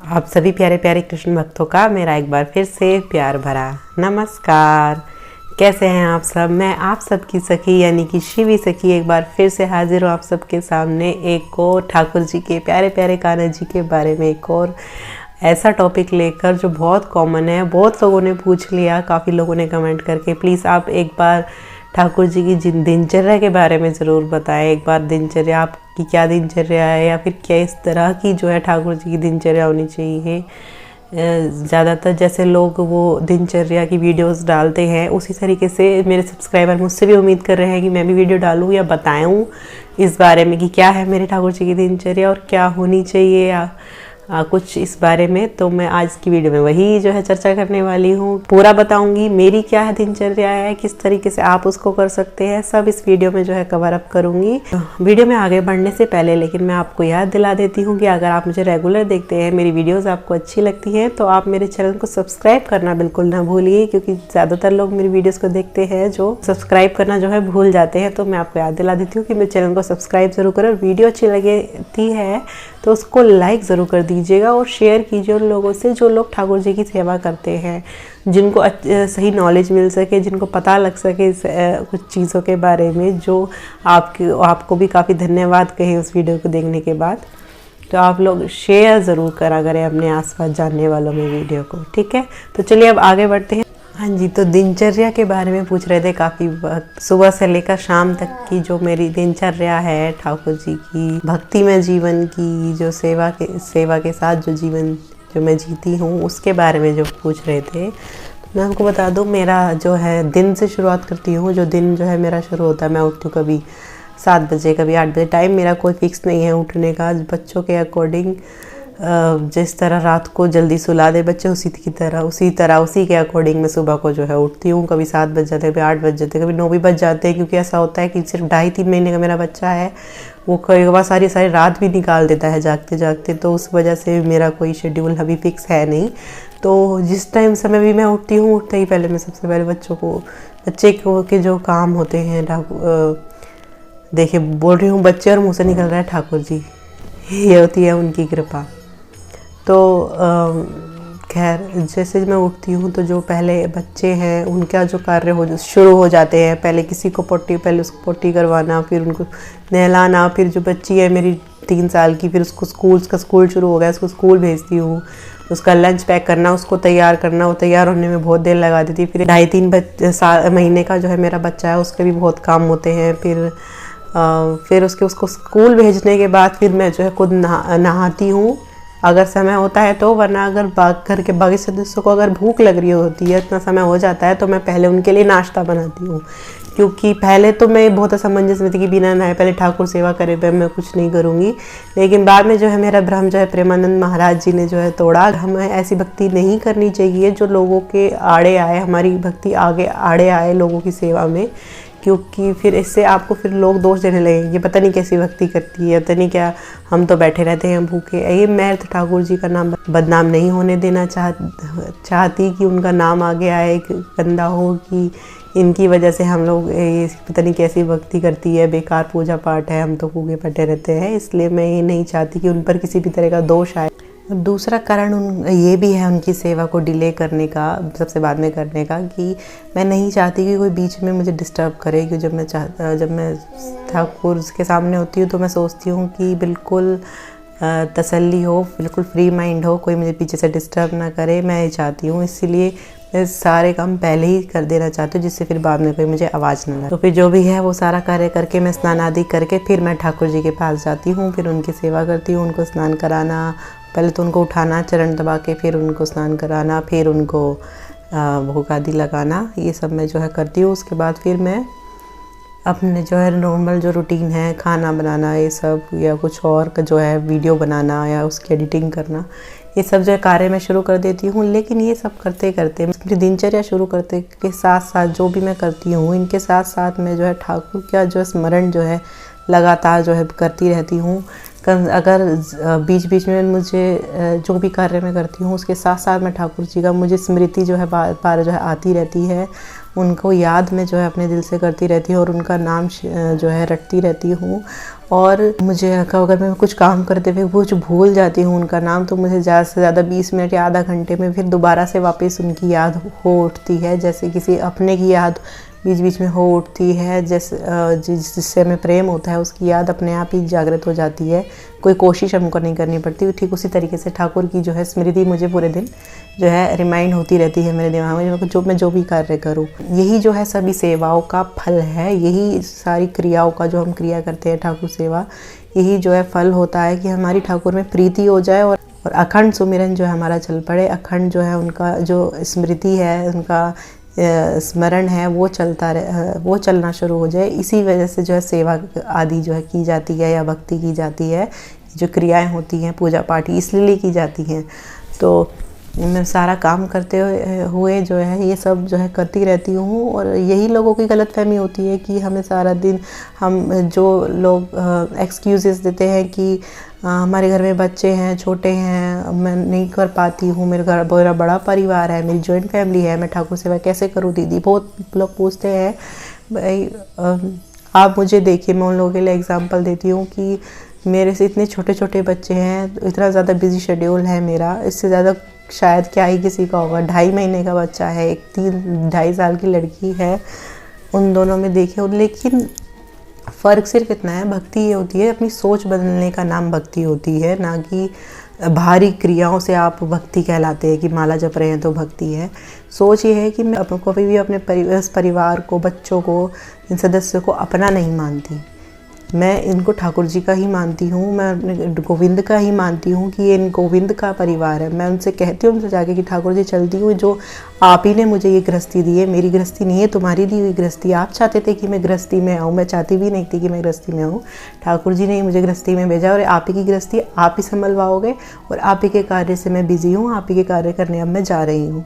आप सभी प्यारे प्यारे कृष्ण भक्तों का मेरा एक बार फिर से प्यार भरा नमस्कार। कैसे हैं आप सब। मैं आप सबकी सखी यानी कि शिवी सखी एक बार फिर से हाजिर हूँ आप सबके सामने एक और ठाकुर जी के प्यारे प्यारे कान्हा जी के बारे में एक और ऐसा टॉपिक लेकर जो बहुत कॉमन है। बहुत लोगों ने पूछ लिया, काफ़ी लोगों ने कमेंट करके प्लीज़ आप एक बार ठाकुर जी की दिनचर्या के बारे में ज़रूर बताएं। एक बार दिनचर्या आपकी क्या दिनचर्या है या फिर क्या इस तरह की जो है ठाकुर जी की दिनचर्या होनी चाहिए। ज़्यादातर जैसे लोग वो दिनचर्या की वीडियोस डालते हैं उसी तरीके से मेरे सब्सक्राइबर मुझसे भी उम्मीद कर रहे हैं कि मैं भी वीडियो डालूँ या बताऊँ इस बारे में कि क्या है मेरे ठाकुर जी की दिनचर्या और क्या होनी चाहिए या कुछ इस बारे में। तो मैं आज की वीडियो में वही जो है चर्चा करने वाली हूँ, पूरा बताऊंगी मेरी क्या है दिनचर्या है, किस तरीके से आप उसको कर सकते हैं, सब इस वीडियो में जो है कवर अप करूंगी। वीडियो में आगे बढ़ने से पहले लेकिन मैं आपको याद दिला देती हूँ कि अगर आप मुझे रेगुलर देखते हैं, मेरी वीडियोज़ आपको अच्छी लगती हैं तो आप मेरे चैनल को सब्सक्राइब करना बिल्कुल ना भूलिए, क्योंकि ज़्यादातर लोग मेरी वीडियोज़ को देखते हैं जो सब्सक्राइब करना जो है भूल जाते हैं। तो मैं आपको याद दिला देती हूँ कि मेरे चैनल को सब्सक्राइब जरूर करें और वीडियो अच्छी लगती है तो उसको लाइक ज़रूर कर दीजिएगा और शेयर कीजिए उन लोगों से जो लोग ठाकुर जी की सेवा करते हैं, जिनको सही नॉलेज मिल सके, जिनको पता लग सके कुछ चीज़ों के बारे में, जो आपको भी काफ़ी धन्यवाद कहे उस वीडियो को देखने के बाद। तो आप लोग शेयर ज़रूर करा करें अपने आसपास जानने वालों में वीडियो को, ठीक है। तो चलिए अब आगे बढ़ते हैं। हाँ जी, तो दिनचर्या के बारे में पूछ रहे थे काफ़ी वक्त, सुबह से लेकर शाम तक की जो मेरी दिनचर्या है ठाकुर जी की भक्ति में जीवन की, जो सेवा के साथ जो जीवन जो मैं जीती हूँ उसके बारे में जो पूछ रहे थे। तो मैं आपको बता दूँ, मेरा जो है दिन से शुरुआत करती हूँ। जो दिन जो है मेरा शुरू होता है, मैं उठती हूँ कभी 7 बजे कभी 8 बजे। टाइम मेरा कोई फिक्स नहीं है उठने का, बच्चों के अकॉर्डिंग जिस तरह रात को जल्दी सुला दे बच्चे उसी के अकॉर्डिंग मैं सुबह को जो है उठती हूँ। कभी 7 बज जाते हैं, कभी 8 बज जाते हैं, कभी 9 भी बज जाते हैं, क्योंकि ऐसा होता है कि सिर्फ 2.5-3 महीने का मेरा बच्चा है, वो कई बार सारी रात भी निकाल देता है जागते जागते। तो उस वजह से मेरा कोई शेड्यूल अभी फिक्स है नहीं। तो जिस टाइम समय भी मैं उठती हूँ, उठते ही पहले मैं सबसे पहले बच्चे के जो काम होते हैं देखिए बोल रही हूँ बच्चे और मुँह से निकल रहा है ठाकुर जी, ये होती है उनकी कृपा। तो खैर जैसे मैं उठती हूँ तो जो पहले बच्चे हैं उनका जो कार्य शुरू हो जाते हैं। पहले किसी को पहले उसको पोटी करवाना, फिर उनको नहलाना, फिर जो बच्ची है मेरी 3 साल की, फिर उसको स्कूल शुरू हो गया, उसको स्कूल भेजती हूँ, उसका लंच पैक करना, उसको तैयार करना, वो तैयार होने में बहुत देर लगा देती है। फिर 2.5-3 महीने का जो है मेरा बच्चा है, उसके भी बहुत काम होते हैं। फिर उसको स्कूल भेजने के बाद फिर मैं जो है खुद नहाती हूँ अगर समय होता है तो, वरना अगर घर के बाकी सदस्यों को अगर भूख लग रही होती है, इतना समय हो जाता है तो मैं पहले उनके लिए नाश्ता बनाती हूँ। क्योंकि पहले तो मैं बहुत असमंजस में थी कि बिना नहाए पहले ठाकुर सेवा करे मैं कुछ नहीं करूँगी, लेकिन बाद में जो है मेरा भ्रम जो है प्रेमानंद महाराज जी ने जो है तोड़ा। हमें ऐसी भक्ति नहीं करनी चाहिए जो लोगों के आड़े आए, हमारी भक्ति आड़े आए लोगों की सेवा में, क्योंकि फिर इससे आपको फिर लोग दोष देने लगेंगे, ये पता नहीं कैसी भक्ति करती है, पता नहीं क्या, हम तो बैठे रहते हैं भूखे। ये मैं तो ठाकुर जी का नाम बदनाम नहीं होने देना चाहती कि उनका नाम आगे आए, गंदा हो कि इनकी वजह से हम लोग ये पता नहीं कैसी भक्ति करती है, बेकार पूजा पाठ है, हम तो भूखे बैठे रहते हैं। इसलिए मैं ये नहीं चाहती कि उन पर किसी भी तरह का दोष आए। दूसरा कारण ये भी है उनकी सेवा को डिले करने का, सबसे बाद में करने का, कि मैं नहीं चाहती कि कोई बीच में मुझे डिस्टर्ब करे। कि जब मैं ठाकुर के सामने होती हूँ तो मैं सोचती हूँ कि बिल्कुल तसल्ली हो, बिल्कुल फ्री माइंड हो, कोई मुझे पीछे से डिस्टर्ब ना करे, मैं ये चाहती हूँ। इसीलिए मैं सारे काम पहले ही कर देना चाहती हूँ, जिससे फिर बाद में कोई मुझे आवाज़ ना लगे। तो फिर जो भी है वो सारा कार्य करके मैं स्नान आदि करके फिर मैं ठाकुर जी के पास जाती हूँ, फिर उनकी सेवा करती हूँ। उनको स्नान कराना, पहले तो उनको उठाना चरण दबा के, फिर उनको स्नान कराना, फिर उनको भोग आदि लगाना, ये सब मैं जो है करती हूँ। उसके बाद फिर मैं अपने जो है नॉर्मल जो रूटीन है, खाना बनाना ये सब, या कुछ और का जो है वीडियो बनाना या उसकी एडिटिंग करना, ये सब जो है कार्य मैं शुरू कर देती हूँ। लेकिन ये सब करते करते मेरी दिनचर्या शुरू करते के साथ साथ जो भी मैं करती हूँ, इनके साथ साथ मैं जो है ठाकुर का जो स्मरण जो है लगातार जो है करती रहती हूँ। अगर बीच बीच में मुझे जो भी कार्य मैं करती हूँ उसके साथ साथ मैं ठाकुर जी का मुझे स्मृति जो है बार जो है आती रहती है, उनको याद में जो है अपने दिल से करती रहती हूँ और उनका नाम जो है रटती रहती हूँ। और मुझे अगर मैं कुछ काम करते हुए कुछ भूल जाती हूँ उनका नाम, तो मुझे ज़्यादा से ज़्यादा 20 मिनट या आधा घंटे में फिर दोबारा से वापस उनकी याद हो उठती है, जैसे किसी अपने की याद बीच बीच में हो उठती है, जैसे जिससे हमें प्रेम होता है उसकी याद अपने आप ही जागृत हो जाती है, कोई कोशिश हमको नहीं करनी पड़ती। ठीक उसी तरीके से ठाकुर की जो है स्मृति मुझे पूरे दिन जो है रिमाइंड होती रहती है मेरे दिमाग में, मैं जो भी कार्य करूँ। यही जो है सभी सेवाओं का फल है, यही सारी क्रियाओं का जो हम क्रिया करते हैं ठाकुर सेवा, यही जो है फल होता है कि हमारी ठाकुर में प्रीति हो जाए और अखंड सुमिरन जो है हमारा चल पड़े, अखंड जो है उनका जो स्मृति है, उनका स्मरण है वो वो चलना शुरू हो जाए। इसी वजह से जो है सेवा आदि जो है की जाती है या भक्ति की जाती है, जो क्रियाएं होती हैं पूजा पाठ इसलिए की जाती हैं। तो मैं सारा काम करते हुए जो है ये सब जो है करती रहती हूँ। और यही लोगों की गलतफहमी होती है कि हमें सारा दिन हम जो लोग एक्सक्यूज़ेस देते हैं कि हमारे घर में बच्चे हैं, छोटे हैं, मैं नहीं कर पाती हूँ, मेरा बड़ा परिवार है, मेरी जॉइंट फैमिली है, मैं ठाकुर सेवा कैसे करूँ दीदी। बहुत लोग पूछते हैं। भाई आप मुझे देखिए, मैं उन लोगों के लिए एग्जांपल देती हूँ कि मेरे से इतने छोटे छोटे बच्चे हैं, इतना ज़्यादा बिजी शेड्यूल है मेरा, इससे ज़्यादा शायद क्या ही किसी का होगा। 2.5 महीने का बच्चा है, एक 3-2.5 साल की लड़की है, उन दोनों में देखिए। लेकिन फ़र्क सिर्फ इतना है, भक्ति ये होती है अपनी सोच बदलने का नाम भक्ति होती है, ना कि बाहरी क्रियाओं से आप भक्ति कहलाते हैं कि माला जप रहे हैं तो भक्ति है। सोच ये है कि मैं कभी भी अपने परिवार को, बच्चों को, इन सदस्यों को अपना नहीं मानती, मैं इनको ठाकुर जी का ही मानती हूँ, मैं अपने गोविंद का ही मानती हूँ कि ये इन गोविंद का परिवार है। मैं उनसे कहती हूँ, उनसे जाके कि ठाकुर जी चलती हूँ, जो आप ही ने मुझे ये गृहस्थी दी है, मेरी गृहस्थी नहीं है, तुम्हारी दी हुई गृहस्थी। आप चाहते थे कि मैं गृहस्थी में आऊँ, मैं चाहती भी नहीं थी कि मैं गृहस्थी में आऊँ, ठाकुर जी ने ही मुझे गृहस्थी में भेजा और आप ही की गृहस्थी आप ही संभलवाओगे और आप ही के कार्य से मैं बिजी हूँ, आप ही के कार्य करने अब मैं जा रही हूँ।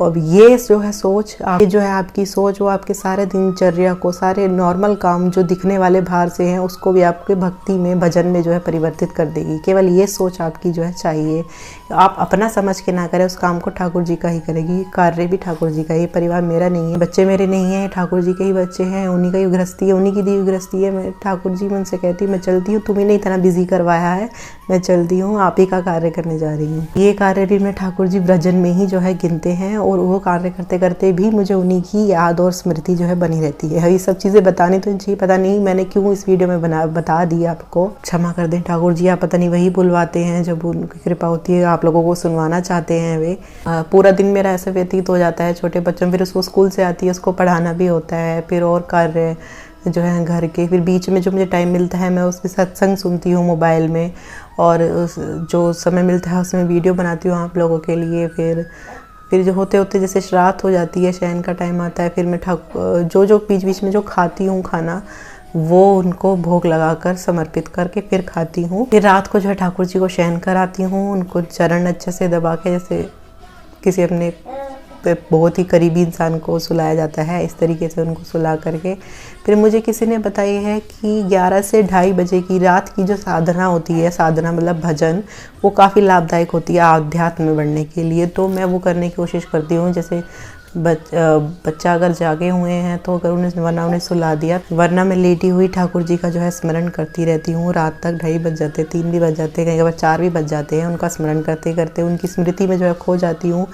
और ये जो है सोच, ये जो है आपकी सोच, वो आपके सारे दिनचर्या को, सारे नॉर्मल काम जो दिखने वाले बाहर से हैं उसको भी आपके भक्ति में, भजन में जो है परिवर्तित कर देगी। केवल ये सोच आपकी जो है चाहिए। आप अपना समझ के ना करें, उस काम को ठाकुर जी का ही करेगी, कार्य भी ठाकुर जी का। ये परिवार मेरा नहीं है, बच्चे मेरे नहीं हैं, ठाकुर जी के ही बच्चे हैं, उन्हीं का ही गृहस्थी है, उन्हीं की दी हुई गृहस्थी है। मैं ठाकुर जी, मैं उनसे कहती हूँ मैं चलती हूँ, तुम्हें नहीं इतना बिजी करवाया है, मैं चलती हूँ, आप ही का कार्य करने जा रही हूँ। ये कार्य भी मैं ठाकुर जी भजन में ही जो है गिनते हैं और वो कार्य करते करते भी मुझे उन्हीं की याद और स्मृति जो है बनी रहती है। ये सब चीज़ें बतानी तो चाहिए, पता नहीं मैंने क्यों इस वीडियो में बता दी आपको, क्षमा कर दें ठाकुर जी। आप पता नहीं वही बुलवाते हैं जब उनकी कृपा होती है, आप लोगों को सुनवाना चाहते हैं वे। पूरा दिन मेरा ऐसे व्यतीत हो जाता है छोटे बच्चों, फिर उसको स्कूल से आती है, उसको पढ़ाना भी होता है, फिर और कार्य जो है घर के, फिर बीच में जो मुझे टाइम मिलता है मैं उसके सत्संग सुनती हूँ मोबाइल में, और जो समय मिलता है उसमें वीडियो बनाती हूँ आप लोगों के लिए। फिर जो होते होते जैसे श्राद्ध हो जाती है, शयन का टाइम आता है, फिर मैं जो बीच बीच में जो खाती हूँ खाना, वो उनको भोग लगाकर समर्पित करके फिर खाती हूँ। फिर रात को जो है ठाकुर जी को शयन कराती हूँ, उनको चरण अच्छे से दबा के, जैसे किसी अपने बहुत ही करीबी इंसान को सुलाया जाता है, इस तरीके से उनको सुला करके फिर मुझे किसी ने बताई है कि 11 से 2:30 बजे की रात की जो साधना होती है, साधना मतलब भजन, वो काफ़ी लाभदायक होती है आध्यात्म में बढ़ने के लिए। तो मैं वो करने की कोशिश करती हूँ। जैसे बच्चा अगर जागे हुए हैं तो अगर उन्हें सुला दिया, वरना मैं लेटी हुई ठाकुर जी का जो है स्मरण करती रहती हूँ रात तक। 2:30 बज जाते, 3 भी बज जाते, कई बार 4 भी बज जाते हैं। उनका स्मरण करते करते उनकी स्मृति में जो है खो जाती हूँ।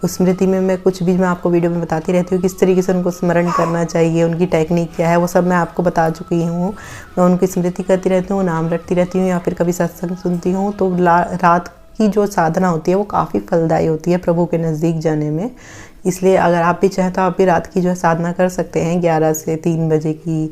उस स्मृति में मैं कुछ भी, मैं आपको वीडियो में बताती रहती हूँ किस तरीके से उनको स्मरण करना चाहिए, उनकी टेक्निक क्या है, वो सब मैं आपको बता चुकी हूँ। मैं उनकी स्मृति करती रहती हूँ, नाम रखती रहती हूँ, या फिर कभी सत्संग सुनती हूँ। तो रात की जो साधना होती है वो काफ़ी फलदायी होती है प्रभु के नज़दीक जाने में। इसलिए अगर आप भी चाहें तो आप भी रात की जो है साधना कर सकते हैं 11 से 3 बजे की।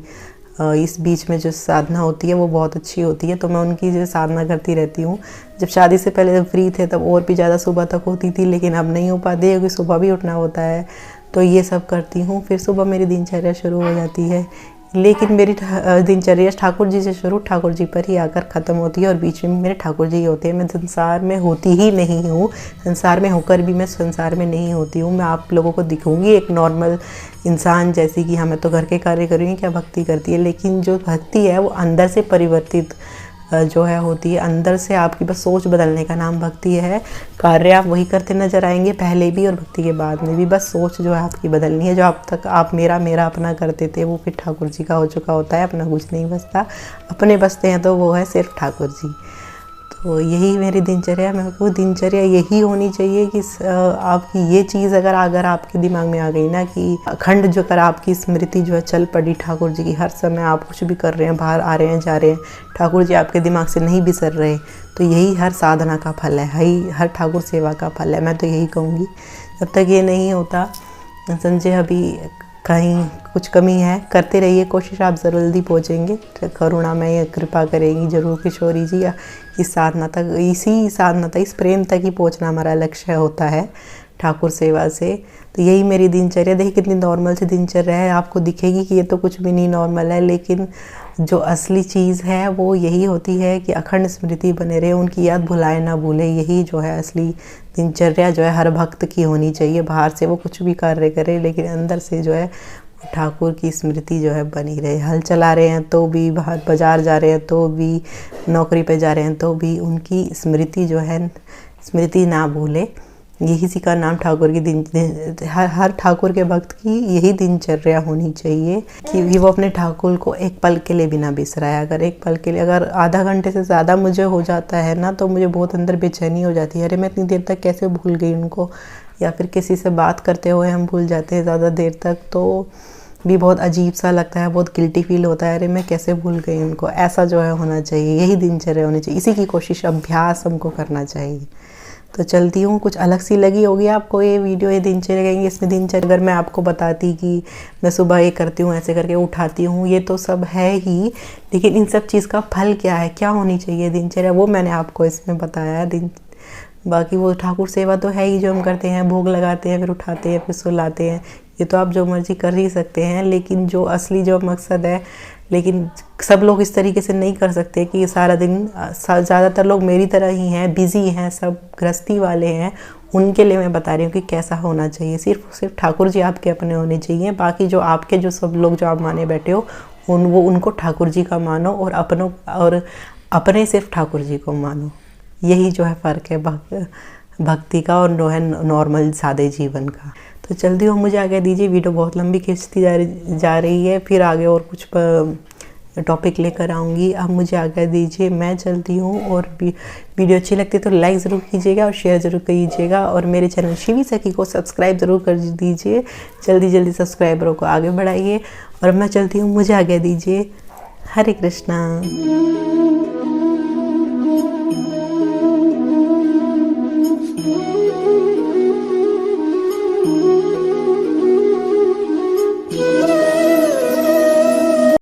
इस बीच में जो साधना होती है वो बहुत अच्छी होती है। तो मैं उनकी जो साधना करती रहती हूँ। जब शादी से पहले जब फ्री थे तब और भी ज़्यादा सुबह तक होती थी, लेकिन अब नहीं हो पाती है क्योंकि सुबह भी उठना होता है। तो ये सब करती हूँ, फिर सुबह मेरी दिनचर्या शुरू हो जाती है। लेकिन मेरी दिनचर्या ठाकुर जी से शुरू, ठाकुर जी पर ही आकर ख़त्म होती है और बीच में मेरे ठाकुर जी ही होते हैं। मैं संसार में होती ही नहीं हूँ, संसार में होकर भी मैं संसार में नहीं होती हूँ। मैं आप लोगों को दिखूँगी एक नॉर्मल इंसान जैसी कि हाँ मैं तो घर के कार्य कर रही हूँ, क्या भक्ति करती है, लेकिन जो भक्ति है वो अंदर से परिवर्तित जो है होती है अंदर से आपकी बस सोच बदलने का नाम भक्ति है। कार्य आप वही करते नजर आएंगे पहले भी और भक्ति के बाद में भी, बस सोच जो है आपकी बदलनी है। जो अब तक आप मेरा मेरा अपना करते थे वो फिर ठाकुर जी का हो चुका होता है, अपना कुछ नहीं बचता। अपने बचते हैं तो वो है सिर्फ ठाकुर जी। तो यही मेरी दिनचर्या, मेरे को दिनचर्या यही होनी चाहिए कि आपकी ये चीज़ अगर आपके दिमाग में आ गई ना कि अखंड जो कर आपकी स्मृति जो है चल पड़ी ठाकुर जी की, हर समय आप कुछ भी कर रहे हैं, बाहर आ रहे हैं जा रहे हैं, ठाकुर जी आपके दिमाग से नहीं बिसर रहे, तो यही हर साधना का फल है, हर ठाकुर सेवा का फल है। मैं तो यही कहूँगी जब तक ये नहीं होता संजय अभी कहीं कुछ कमी है, करते रहिए कोशिश, आप जल्दी पहुँचेंगे। करुणामय कृपा करेंगी जरूर किशोरी जी। इस साधना तक, इस प्रेम तक ही पहुँचना हमारा लक्ष्य होता है ठाकुर सेवा से। तो यही मेरी दिनचर्या, देखिए कितनी नॉर्मल सी दिनचर्या है। आपको दिखेगी कि ये तो कुछ भी नहीं नॉर्मल है, लेकिन जो असली चीज़ है वो यही होती है कि अखंड स्मृति बने रहे, उनकी याद भुलाए ना भूले। यही जो है असली दिनचर्या जो है हर भक्त की होनी चाहिए। बाहर से वो कुछ भी कार्य करे लेकिन अंदर से जो है ठाकुर की स्मृति जो है बनी रहे। हल चला रहे हैं तो भी, बाहर बाजार जा रहे हैं तो भी, नौकरी पे जा रहे हैं तो भी, उनकी स्मृति जो है स्मृति ना भूले। यही का नाम ठाकुर की हर ठाकुर के भक्त की यही दिनचर्या होनी चाहिए कि वो अपने ठाकुर को एक पल के लिए भी ना बिसराए। अगर एक पल के लिए, अगर आधा घंटे से ज़्यादा मुझे हो जाता है ना तो मुझे बहुत अंदर बेचैनी हो जाती है। अरे मैं इतनी देर तक कैसे भूल गई उनको, या फिर किसी से बात करते हुए हम भूल जाते हैं ज़्यादा देर तक, तो भी बहुत अजीब सा लगता है, बहुत गिल्टी फील होता है, अरे मैं कैसे भूल गई उनको। ऐसा जो है होना चाहिए, यही दिनचर्या होनी चाहिए। इसी की कोशिश, अभ्यास हमको करना चाहिए। तो चलती हूँ, कुछ अलग सी लगी होगी आपको ये वीडियो, ये दिनचर्या कहेंगे। इसमें दिनचर्या अगर मैं आपको बताती कि मैं सुबह ये करती हूँ, ऐसे करके उठाती हूँ, ये तो सब है ही, लेकिन इन सब चीज़ का फल क्या है, क्या होनी चाहिए दिनचर्या, वो मैंने आपको इसमें बताया है। बाकी वो ठाकुर सेवा तो है ही जो हम करते हैं, भोग लगाते हैं, फिर उठाते हैं, फिर सुलाते हैं, ये तो आप जो मर्जी कर ही सकते हैं। लेकिन जो असली जो मकसद है, लेकिन सब लोग इस तरीके से नहीं कर सकते कि सारा दिन, ज़्यादातर लोग मेरी तरह ही हैं, बिज़ी हैं, सब गृहस्थी वाले हैं। उनके लिए मैं बता रही हूँ कि कैसा होना चाहिए। सिर्फ ठाकुर जी आपके अपने होने चाहिए। बाकी जो आपके जो सब लोग जो आप माने बैठे हो उनको ठाकुर जी का मानो, और अपने सिर्फ ठाकुर जी को मानो। यही जो है फ़र्क है भक्ति का और जो है नॉर्मल सादे जीवन का। तो जल्दी हो, मुझे आगे दीजिए, वीडियो बहुत लंबी खींचती जा रही है, फिर आगे और कुछ टॉपिक लेकर आऊँगी। अब मुझे आगे दीजिए, मैं चलती हूँ। और वीडियो अच्छी लगती है तो लाइक ज़रूर कीजिएगा और शेयर ज़रूर कीजिएगा, और मेरे चैनल शिवी सखी को सब्सक्राइब ज़रूर कर दीजिए। जल्दी सब्सक्राइबरों को आगे बढ़ाइए। और मैं चलती हूँ, मुझे आगे दीजिए। हरे कृष्णा।